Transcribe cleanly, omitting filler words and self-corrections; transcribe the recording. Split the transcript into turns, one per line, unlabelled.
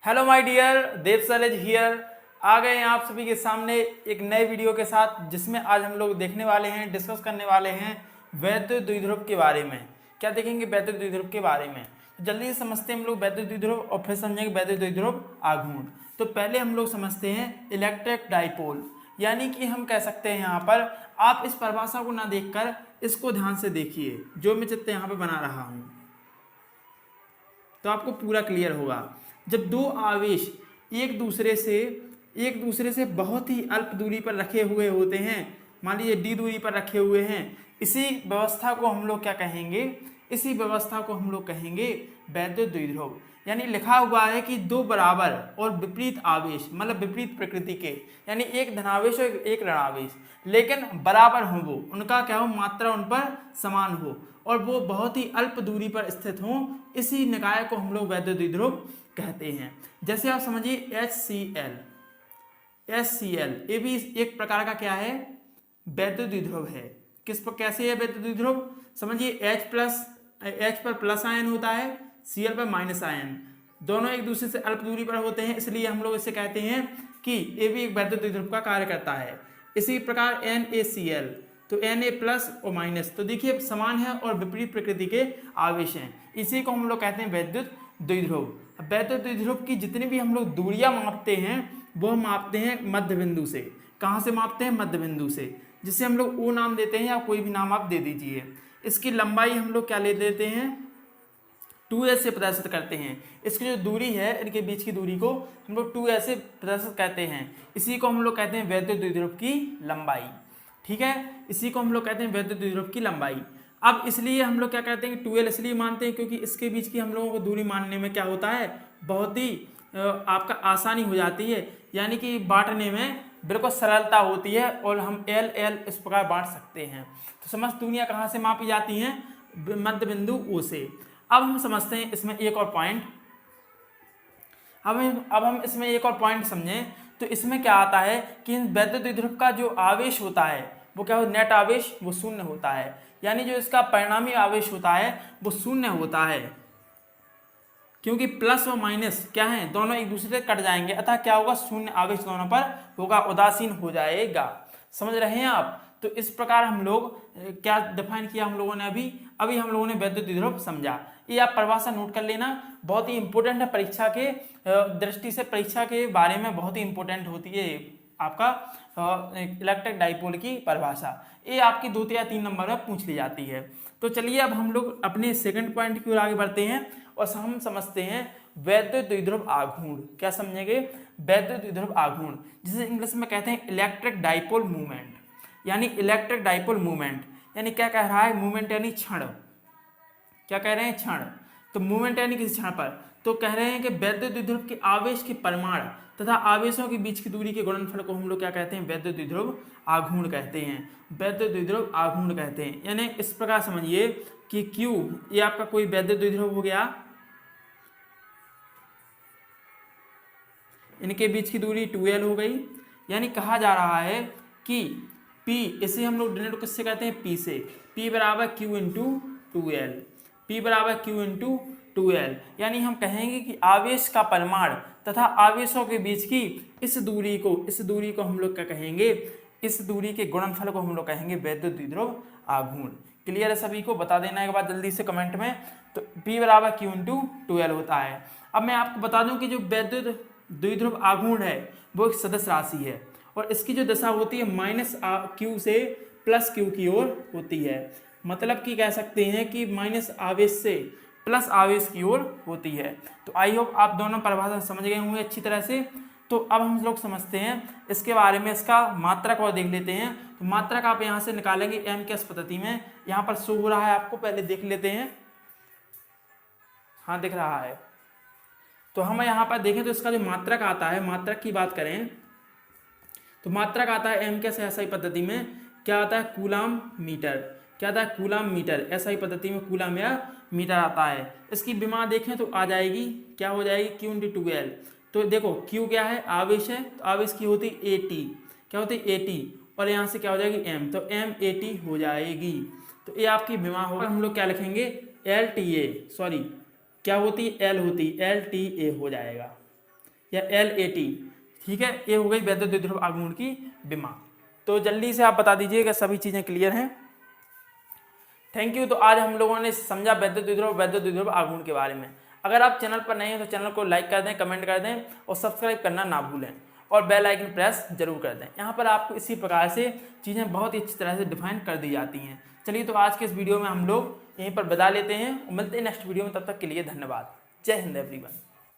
Hello my dear, Dev सैलेज here. आ गए हैं आप सभी के सामने एक नए वीडियो के साथ, जिसमें आज हम लोग देखने वाले हैं, डिस्कस करने वाले हैं वैद्युत द्विध्रुव के बारे में। क्या देखेंगे? वैद्युत द्विध्रुव के बारे में। तो जल्दी से समझते हैं हम लोग वैद्युत द्विध्रुव और फिर समझेंगे वैद्युत द्विध्रुव आघूर्ण। तो पहले हम लोग समझते हैं इलेक्ट्रिक डाइपोल, यानी कि हम कह सकते हैं यहाँ पर, आप इस परिभाषा को ना देखकर इसको ध्यान से देखिए जो मैं चित्र यहाँ पे बना रहा हूँ, तो आपको पूरा क्लियर होगा। जब दो आवेश एक दूसरे से बहुत ही अल्प दूरी पर रखे हुए होते हैं, मान लीजिए d दूरी पर रखे हुए हैं, इसी व्यवस्था को हम लोग क्या कहेंगे? इसी व्यवस्था को हम लोग कहेंगे वैद्युत द्विध्रुव। यानी लिखा हुआ है कि दो बराबर और विपरीत आवेश, मतलब विपरीत प्रकृति के, यानी एक धनावेश और एक ऋणावेश, लेकिन बराबर हो, वो उनका क्या हो, मात्रा उन पर समान हो और वो बहुत ही अल्प दूरी पर स्थित हों, इसी निकाय को हम लोग वैद्युत द्विध्रुव कहते हैं। जैसे आप समझिए HCl ये भी एक प्रकार का क्या है? वैद्युत द्विध्रुव है। किस पर कैसे है वैद्युत द्विध्रुव? समझिए H पर प्लस आयन होता है, Cl पर माइनस आयन, दोनों एक दूसरे से अल्प दूरी पर होते हैं, इसलिए हम लोग इसे कहते हैं कि ये भी एक वैद्युत द्विध्रुव का कार्य करता है। इसी प्रकार NaCl, तो Na प्लस और माइनस, तो देखिए समान है और विपरीत प्रकृति के आवेश हैं, इसी को हम लोग कहते हैं वैद्युत द्विध्रुव। वैद्युत द्विध्रुव की जितनी भी हम लोग दूरियां मापते हैं, वो मापते हैं मध्य बिंदु से। कहाँ से मापते हैं? मध्य बिंदु से, जिसे हम लोग O नाम देते हैं, या कोई भी नाम आप दे दीजिए। इसकी लंबाई हम लोग क्या ले देते हैं? 2l से प्रदर्शित करते हैं। इसकी जो दूरी है, इनके बीच की दूरी को हम लोग 2l से प्रदर्शित करते हैं। इसी को हम लोग कहते हैं वैद्युत द्विध्रुव की लंबाई। ठीक है, इसी को हम लोग कहते हैं वैद्युत द्विध्रुव की लंबाई। अब इसलिए हम लोग क्या कहते हैं कि 2l इसलिए मानते हैं क्योंकि इसके बीच की हम लोगों को दूरी मानने में क्या होता है, बहुत ही आपका आसानी हो जाती है, यानी कि बांटने में बिल्कुल सरलता होती है और हम L इस प्रकार बांट सकते हैं। तो समस्त दूरियां कहाँ से मापी जाती हैं? मध्य बिंदु O से। अब हम समझते हैं इसमें एक और पॉइंट। अब हम इसमें एक और पॉइंट समझें, तो इसमें क्या आता है कि वैद्युत द्विध्रुव का जो आवेश होता है वो क्या हो, नेट आवेश वो शून्य होता है, यानी जो इसका परिणामी आवेश होता है वो शून्य होता है, क्योंकि प्लस और माइनस क्या है, दोनों एक दूसरे से कट जाएंगे, अतः क्या होगा, शून्य आवेश दोनों पर होगा, उदासीन हो जाएगा। समझ रहे हैं आप? तो इस प्रकार हम लोग क्या डिफाइन किया हम लोगों ने, अभी हम लोगों ने वैद्युत द्विध्रुव समझा। ये आप परिभाषा नोट कर लेना, बहुत ही इंपॉर्टेंट है परीक्षा के दृष्टि से, परीक्षा के बारे में बहुत ही इंपॉर्टेंट होती है आपका इलेक्ट्रिक डाइपोल की परिभाषा। ये आपकी 2 या 3 नंबर में पूछ ली जाती है। तो चलिए अब हम लोग अपने सेकंड पॉइंट की ओर आगे बढ़ते हैं और हम समझते हैं वैद्युत द्विध्रुव आघूर्ण। क्या समझेंगे? वैद्युत द्विध्रुव आघूर्ण, जिसे इंग्लिश में कहते हैं इलेक्ट्रिक डाइपोल मूवमेंट, यानी इलेक्ट्रिक डाइपोल मूवमेंट, यानी क्या कह रहा है? मूवमेंट यानी क्षण। क्या कह रहे हैं? क्षण। तो मूवमेंट यानी किसी क्षण पर, तो कह रहे हैं कि वैद्युत द्विध्रुव के आवेश के परिमाण तथा आवेशों के बीच की दूरी के गुणनफल को हम लोग क्या कहते हैं? वैद्युत द्विध्रुव आघूर्ण कहते हैं। वैद्युत द्विध्रुव आघूर्ण कहते हैं, यानी इस प्रकार समझिए कि Q ये आपका कोई वैद्युत द्विध्रुव हो गया, इनके बीच की दूरी 2l हो गई, यानी कहा जा रहा है कि P, इसे हम लोग डिनोट किससे कहते हैं? P से। P बराबर Q इंटू 2l, P बराबर Q इंटू 2l, यानी हम कहेंगे कि आवेश का परिमाण तथा आवेशों के बीच की इस दूरी को हम लोग क्या कहेंगे? इस दूरी के गुणनफल को हम लोग कहेंगे वैद्युत द्विध्रुव आघूर्ण। क्लियर है सभी को? बता देना एक बार जल्दी से कमेंट में। तो P बराबर Q इंटू 2l होता है। अब मैं आपको बता दूं कि जो वैद्युत द्विध्रुव आघूर्ण है वो एक सदिश राशि है और इसकी जो दिशा होती है माइनस Q से प्लस Q की ओर होती है, मतलब कि कह सकते हैं कि माइनस आवेश से प्लस आवेश की ओर होती है। तो आई होप आप दोनों परिभाषा समझ गए होंगे अच्छी तरह से। तो अब हम लोग समझते हैं इसके बारे में, इसका मात्रक और देख लेते हैं। तो मात्रक आप यहाँ से निकालेंगे एम के पद्धति में, यहाँ पर शो हो रहा है आपको, पहले देख लेते हैं। हाँ दिख रहा है। तो हम यहाँ पर देखें तो इसका जो मात्रक आता है, मात्रक की बात करें तो मात्रक आता है एम के एसआई पद्धति में, क्या आता है? Coulomb metre. क्या आता है? Coulomb metre. एसआई पद्धति में कूलाम या मीटर आता है। इसकी विमा देखें तो आ जाएगी, क्या हो जाएगी? Q into 2l। तो देखो Q क्या है? आवेश है, तो आवेश की होती AT, क्या होती? AT, और यहाँ से क्या हो जाएगी? M, तो MAT हो जाएगी। तो ये आपकी विमा होगा, हम लोग क्या लिखेंगे? LTA, सॉरी क्या होती? L होती, LTA हो जाएगा। या LAT, ठीक है। ये हो गई वैद्युत द्विध्रुव आघूर्ण की विमा। तो जल्दी से आप बता दीजिए कि सभी चीज़ें क्लियर हैं। Thank you. तो आज हम लोगों ने समझा वैद्युत द्विध्रुव आघूर्ण के बारे में। अगर आप चैनल पर नए हैं तो चैनल को लाइक कर दें, कमेंट कर दें और सब्सक्राइब करना ना भूलें और बेल आइकन प्रेस जरूर कर दें। यहाँ पर आपको इसी प्रकार से चीज़ें बहुत ही अच्छी तरह से डिफाइन कर दी जाती हैं। चलिए तो आज के इस वीडियो में हम लोग यहीं पर बता लेते हैं, मिलते हैं नेक्स्ट वीडियो में। तब तक के लिए धन्यवाद। जय हिंद एवरीवन।